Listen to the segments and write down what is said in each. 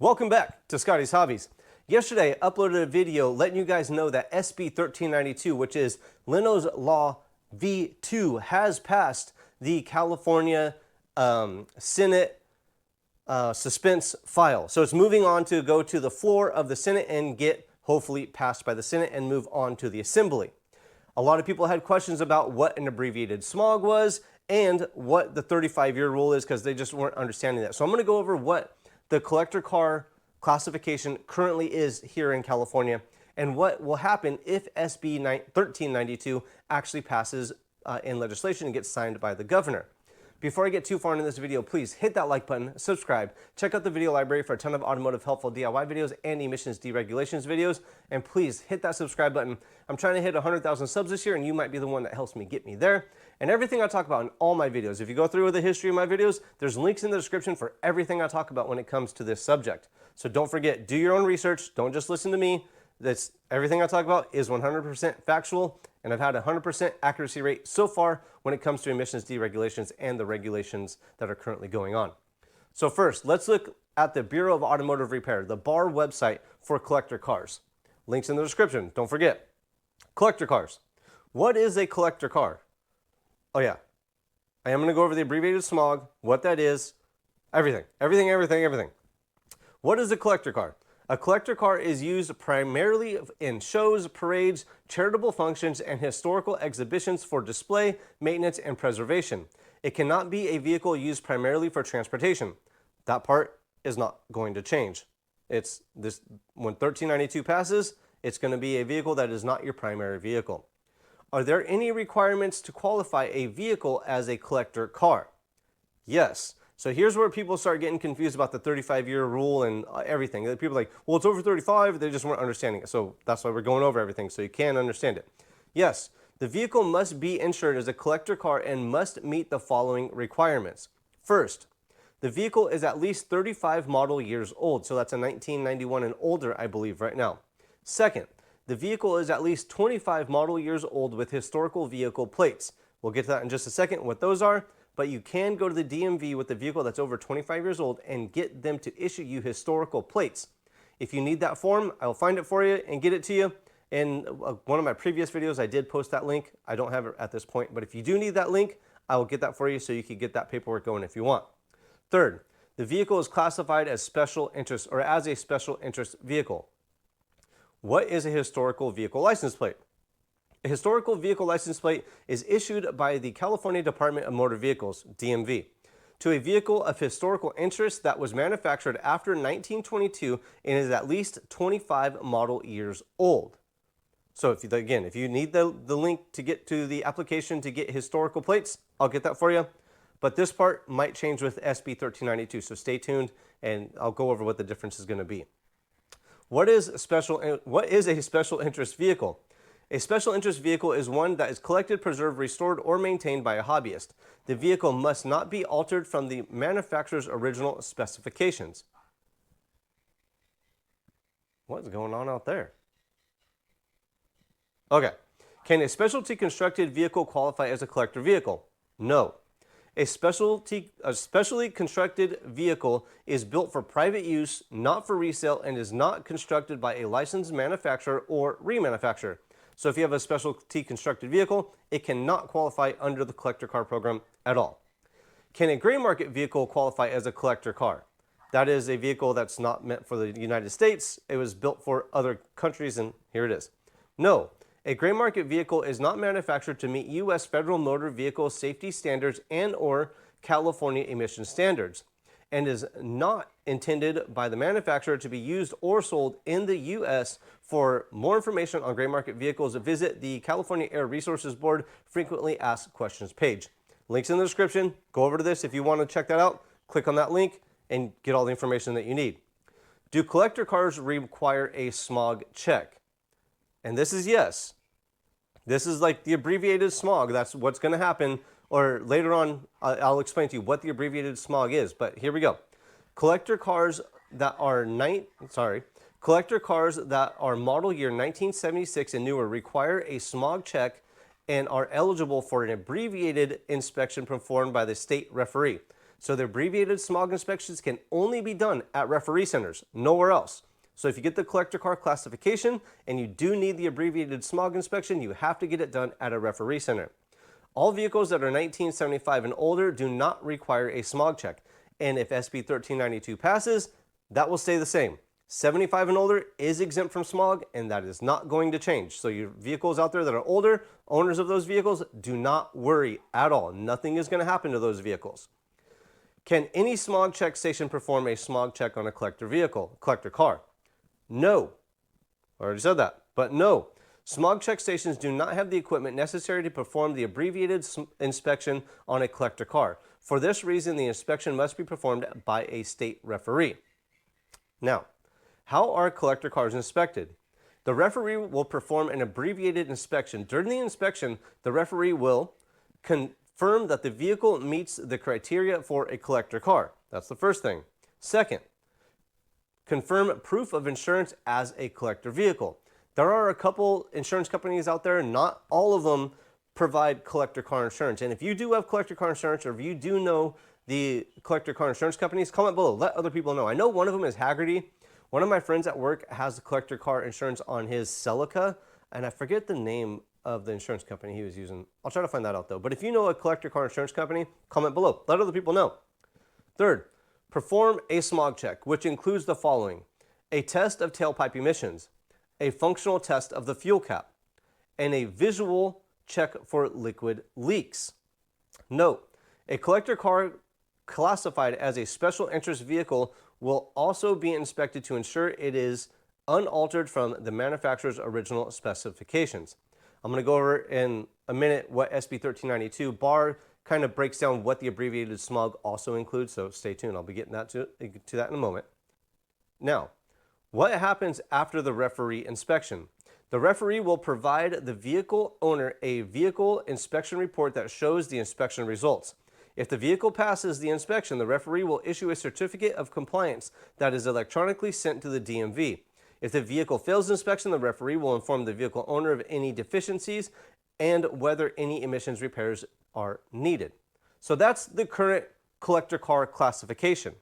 Welcome back to Scotties Hobbies. Yesterday, I uploaded a video letting you guys know that SB 1392, which is Leno's Law V2, has passed the California Senate suspense file. So it's moving on to go to the floor of the Senate and get hopefully passed by the Senate and move on to the Assembly. A lot of people had questions about what an abbreviated SMOG was and what the 35-year rule is because they just weren't understanding that. So I'm going to go over what the collector car classification currently is here in California and what will happen if SB 1392 actually passes in legislation and gets signed by the governor. Before I get too far into this video, please hit that like button, subscribe, check out the video library for a ton of automotive helpful DIY videos and emissions deregulations videos, and please hit that subscribe button. I'm trying to hit 100,000 subs this year, and you might be the one that helps me get me there. And everything I talk about in all my videos, if you go through the history of my videos, there's links in the description for everything I talk about when it comes to this subject. So don't forget, do your own research, don't just listen to me. Everything I talk about is 100% factual, and I've had a 100% accuracy rate so far when it comes to emissions deregulations and the regulations that are currently going on. So first, let's look at the Bureau of Automotive Repair, the BAR website for collector cars. Links in the description, don't forget. Collector cars. What is a collector car? Oh yeah, I am going to go over the abbreviated SMOG, what that is, everything. What is a collector car? A collector car is used primarily in shows, parades, charitable functions, and historical exhibitions for display, maintenance, and preservation. It cannot be a vehicle used primarily for transportation. That part is not going to change. When 1392 passes, it's going to be a vehicle that is not your primary vehicle. Are there any requirements to qualify a vehicle as a collector car? Yes. So here's where people start getting confused about the 35-year rule and everything. People are like, well, it's over 35. They just weren't understanding it. So that's why we're going over everything so you can understand it. Yes, the vehicle must be insured as a collector car and must meet the following requirements. First, the vehicle is at least 35 model years old. So that's a 1991 and older, I believe, right now. Second, the vehicle is at least 25 model years old with historical vehicle plates. We'll get to that in just a second, what those are. But you can go to the DMV with the vehicle that's over 25 years old and get them to issue you historical plates. If you need that form, I'll find it for you and get it to you. In one of my previous videos, I did post that link. I don't have it at this point, but if you do need that link, I will get that for you so you can get that paperwork going if you want. Third, the vehicle is classified as special interest or as a special interest vehicle. What is a historical vehicle license plate? A historical vehicle license plate is issued by the California Department of Motor Vehicles, DMV, to a vehicle of historical interest that was manufactured after 1922 and is at least 25 model years old. So if you need the link to get to the application to get historical plates, I'll get that for you. But this part might change with SB 1392, so stay tuned and I'll go over what the difference is going to be. What is a special interest vehicle? A special interest vehicle is one that is collected, preserved, restored, or maintained by a hobbyist. The vehicle must not be altered from the manufacturer's original specifications. What's going on out there? Okay. Can a specialty constructed vehicle qualify as a collector vehicle? No. A specially constructed vehicle is built for private use, not for resale, and is not constructed by a licensed manufacturer or remanufacturer. So if you have a specialty constructed vehicle, it cannot qualify under the collector car program at all. Can a gray market vehicle qualify as a collector car? That is a vehicle that's not meant for the United States. It was built for other countries, and here it is. No, a gray market vehicle is not manufactured to meet U.S. federal motor vehicle safety standards and or California emission standards, and is not intended by the manufacturer to be used or sold in the U.S. For more information on gray market vehicles, visit the California Air Resources Board Frequently Asked Questions page. Links in the description. Go over to this if you want to check that out. Click on that link and get all the information that you need. Do collector cars require a SMOG check? And this is yes. This is like the abbreviated SMOG. That's what's going to happen. Or later on, I'll explain to you what the abbreviated SMOG is. But here we go. Collector cars that are model year 1976 and newer require a SMOG check and are eligible for an abbreviated inspection performed by the state referee. So the abbreviated smog inspections can only be done at referee centers, nowhere else. So if you get the collector car classification and you do need the abbreviated smog inspection, you have to get it done at a referee center. All vehicles that are 1975 and older do not require a smog check. And if SB 1392 passes, that will stay the same. 75 and older is exempt from smog, and that is not going to change. So your vehicles out there that are older, owners of those vehicles, do not worry at all. Nothing is going to happen to those vehicles. Can any smog check station perform a smog check on a collector car? No. I already said that, but no. Smog check stations do not have the equipment necessary to perform the abbreviated inspection on a collector car. For this reason, the inspection must be performed by a state referee. Now, how are collector cars inspected? The referee will perform an abbreviated inspection. During the inspection, the referee will confirm that the vehicle meets the criteria for a collector car. That's the first thing. Second, confirm proof of insurance as a collector vehicle. There are a couple insurance companies out there, not all of them provide collector car insurance. And if you do have collector car insurance, or if you do know the collector car insurance companies, comment below, let other people know. I know one of them is Haggerty. One of my friends at work has collector car insurance on his Celica, and I forget the name of the insurance company he was using. I'll try to find that out though. But if you know a collector car insurance company, comment below. Let other people know. Third, perform a smog check, which includes the following: a test of tailpipe emissions, a functional test of the fuel cap, and a visual check for liquid leaks. Note, a collector car classified as a special interest vehicle will also be inspected to ensure it is unaltered from the manufacturer's original specifications. I'm going to go over in a minute what SB 1392 bar kind of breaks down what the abbreviated smog also includes, so stay tuned. I'll be getting to that in a moment. Now, what happens after the referee inspection? The referee will provide the vehicle owner a vehicle inspection report that shows the inspection results. If the vehicle passes the inspection, the referee will issue a certificate of compliance that is electronically sent to the DMV. If the vehicle fails inspection, the referee will inform the vehicle owner of any deficiencies and whether any emissions repairs are needed. So that's the current collector car classification.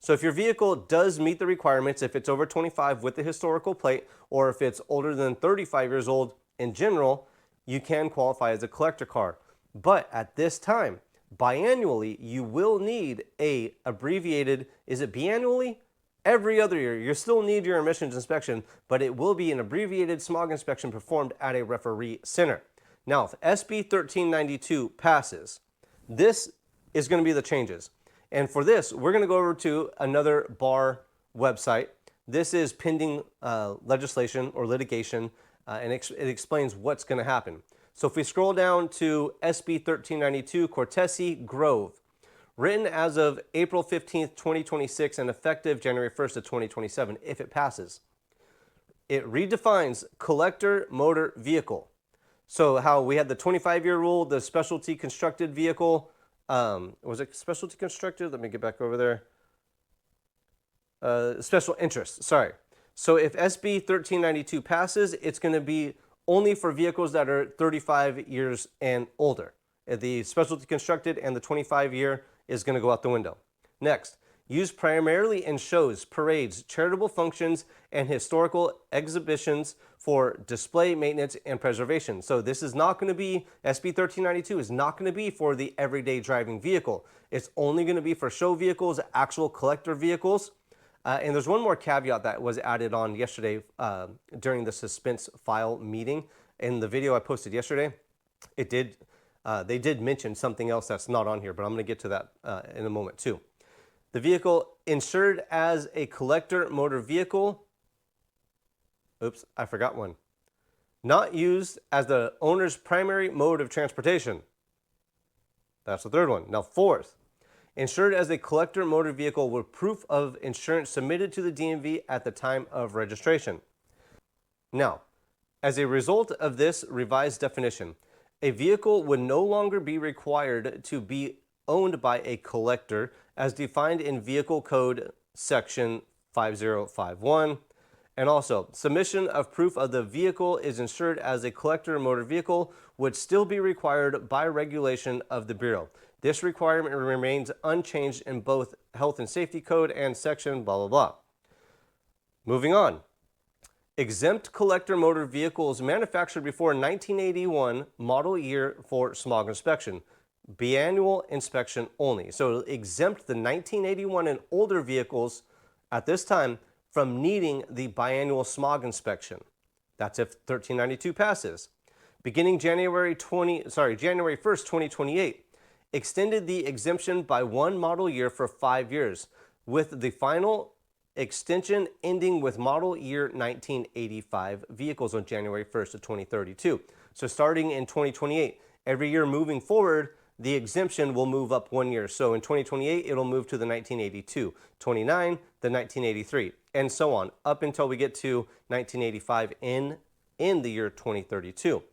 So if your vehicle does meet the requirements, if it's over 25 with the historical plate, or if it's older than 35 years old in general, you can qualify as a collector car. But at this time, biannually, you will need a abbreviated, is it biannually? Every other year, you still need your emissions inspection, but it will be an abbreviated smog inspection performed at a referee center. Now, if SB 1392 passes, this is going to be the changes. And for this, we're going to go over to another bar website. This is pending legislation or litigation, and it explains what's going to happen. So if we scroll down to SB 1392 Cortese Grove, written as of April 15th, 2026 and effective January 1st of 2027, if it passes, it redefines collector motor vehicle. So how we had the 25-year rule, the specialty constructed vehicle, was it specialty constructed? Let me get back over there. Special interest, sorry. So if SB 1392 passes, it's going to be only for vehicles that are 35 years and older. The specialty constructed and the 25-year is going to go out the window. Next, used primarily in shows, parades, charitable functions, and historical exhibitions for display, maintenance, and preservation. So this is not going to be, SB 1392 is not going to be for the everyday driving vehicle. It's only going to be for show vehicles, actual collector vehicles. And there's one more caveat that was added on yesterday during the suspense file meeting. In the video I posted yesterday, they did mention something else that's not on here, but I'm going to get to that in a moment too. The vehicle insured as a collector motor vehicle, oops, I forgot one. Not used as the owner's primary mode of transportation. That's the third one. Now fourth, insured as a collector motor vehicle with proof of insurance submitted to the DMV at the time of registration. Now, as a result of this revised definition, a vehicle would no longer be required to be owned by a collector as defined in Vehicle Code Section 5051 And also, submission of proof of the vehicle is insured as a collector motor vehicle would still be required by regulation of the Bureau. This requirement remains unchanged in both Health and Safety Code and section blah, blah, blah. Moving on. Exempt collector motor vehicles manufactured before 1981 model year for smog inspection. Biannual inspection only. So it'll exempt the 1981 and older vehicles at this time from needing the biannual smog inspection. That's if 1392 passes. Beginning January 1st, 2028, extended the exemption by one model year for 5 years, with the final extension ending with model year 1985 vehicles on January 1st of 2032. So starting in 2028, every year moving forward, the exemption will move up 1 year. So in 2028, it'll move to the 1982, 29, the 1983, and so on, up until we get to 1985 in the year 2032.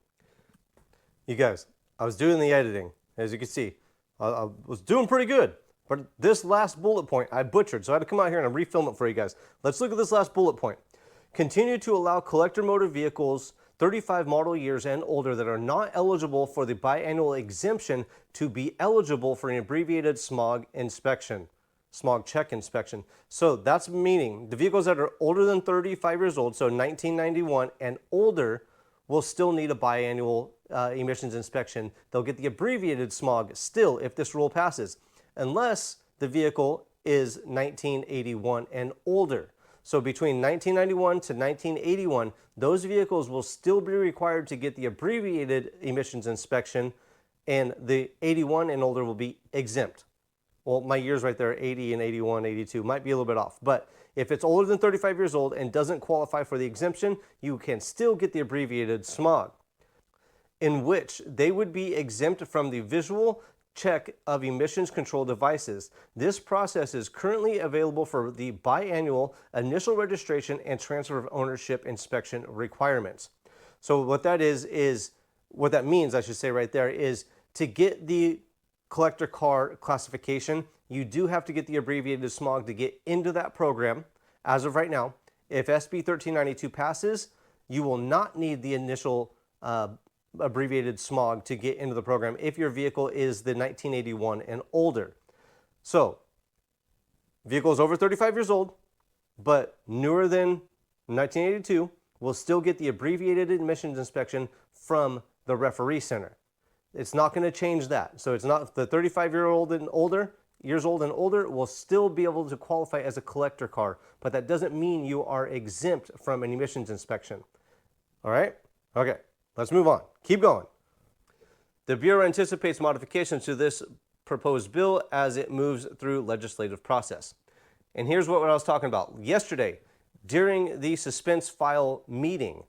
You guys, I was doing the editing, as you can see. I was doing pretty good, but this last bullet point I butchered, so I had to come out here and refilm it for you guys. Let's look at this last bullet point. Continue to allow collector motor vehicles 35 model years and older that are not eligible for the biannual exemption to be eligible for an abbreviated smog inspection, smog check inspection. So that's meaning the vehicles that are older than 35 years old, so 1991 and older, will still need a biannual emissions inspection. They'll get the abbreviated smog still if this rule passes, unless the vehicle is 1981 and older. So between 1991 to 1981, those vehicles will still be required to get the abbreviated emissions inspection, and the 81 and older will be exempt. Well, my years right there, 80 and 81, 82, might be a little bit off. But if it's older than 35 years old and doesn't qualify for the exemption, you can still get the abbreviated smog, in which they would be exempt from the visual check of emissions control devices. This process is currently available for the biannual initial registration and transfer of ownership inspection requirements. So what that what that means, I should say right there, is to get the collector car classification, you do have to get the abbreviated smog to get into that program. As of right now, if SB 1392 passes, you will not need the initial abbreviated smog to get into the program if your vehicle is the 1981 and older. So, vehicles over 35 years old, but newer than 1982 will still get the abbreviated emissions inspection from the referee center. It's not going to change that. So it's not the 35-year-old and older, years old and older will still be able to qualify as a collector car, but that doesn't mean you are exempt from an emissions inspection. All right? Okay. Let's move on. Keep going. The Bureau anticipates modifications to this proposed bill as it moves through legislative process. And here's what I was talking about. Yesterday, during the suspense file meeting,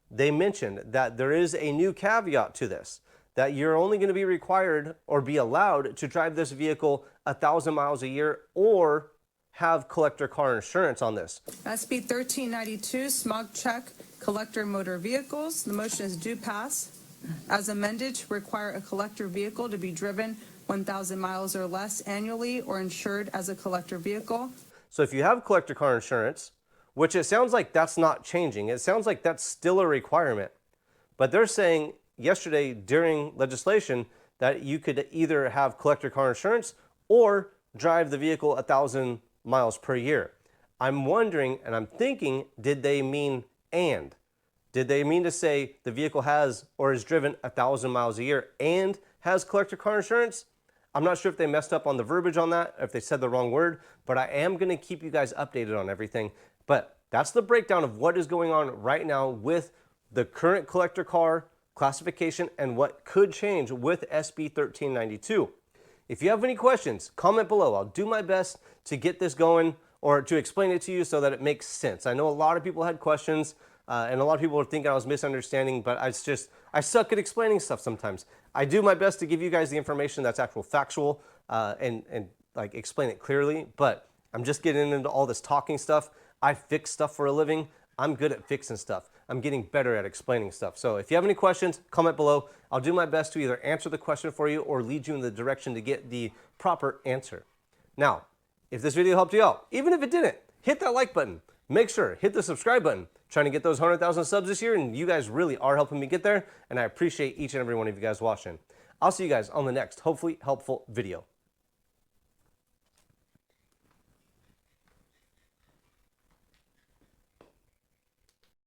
they mentioned that there is a new caveat to this, that you're only going to be required or be allowed to drive this vehicle 1,000 miles a year or have collector car insurance on this. SB 1392, smog check, collector motor vehicles. The motion is do pass. As amended, to require a collector vehicle to be driven 1,000 miles or less annually or insured as a collector vehicle. So if you have collector car insurance, which it sounds like that's not changing, it sounds like that's still a requirement, but they're saying yesterday during legislation that you could either have collector car insurance or drive the vehicle 1,000 miles per year. I'm wondering, and I'm thinking, did they mean and? Did they mean to say the vehicle has or is driven 1,000 miles a year and has collector car insurance? I'm not sure if they messed up on the verbiage on that, if they said the wrong word, but I am going to keep you guys updated on everything. But that's the breakdown of what is going on right now with the current collector car classification and what could change with SB 1392. If you have any questions, comment below. I'll do my best to get this going or to explain it to you so that it makes sense. I know a lot of people had questions and a lot of people were thinking I was misunderstanding, but I suck at explaining stuff sometimes. I do my best to give you guys the information that's actual factual and like explain it clearly, but I'm just getting into all this talking stuff. I fix stuff for a living. I'm good at fixing stuff. I'm getting better at explaining stuff. So if you have any questions, comment below. I'll do my best to either answer the question for you or lead you in the direction to get the proper answer. Now, if this video helped you out, even if it didn't, hit that like button. Make sure, hit the subscribe button. Trying to get those 100,000 subs this year, and you guys really are helping me get there, and I appreciate each and every one of you guys watching. I'll see you guys on the next, hopefully helpful video.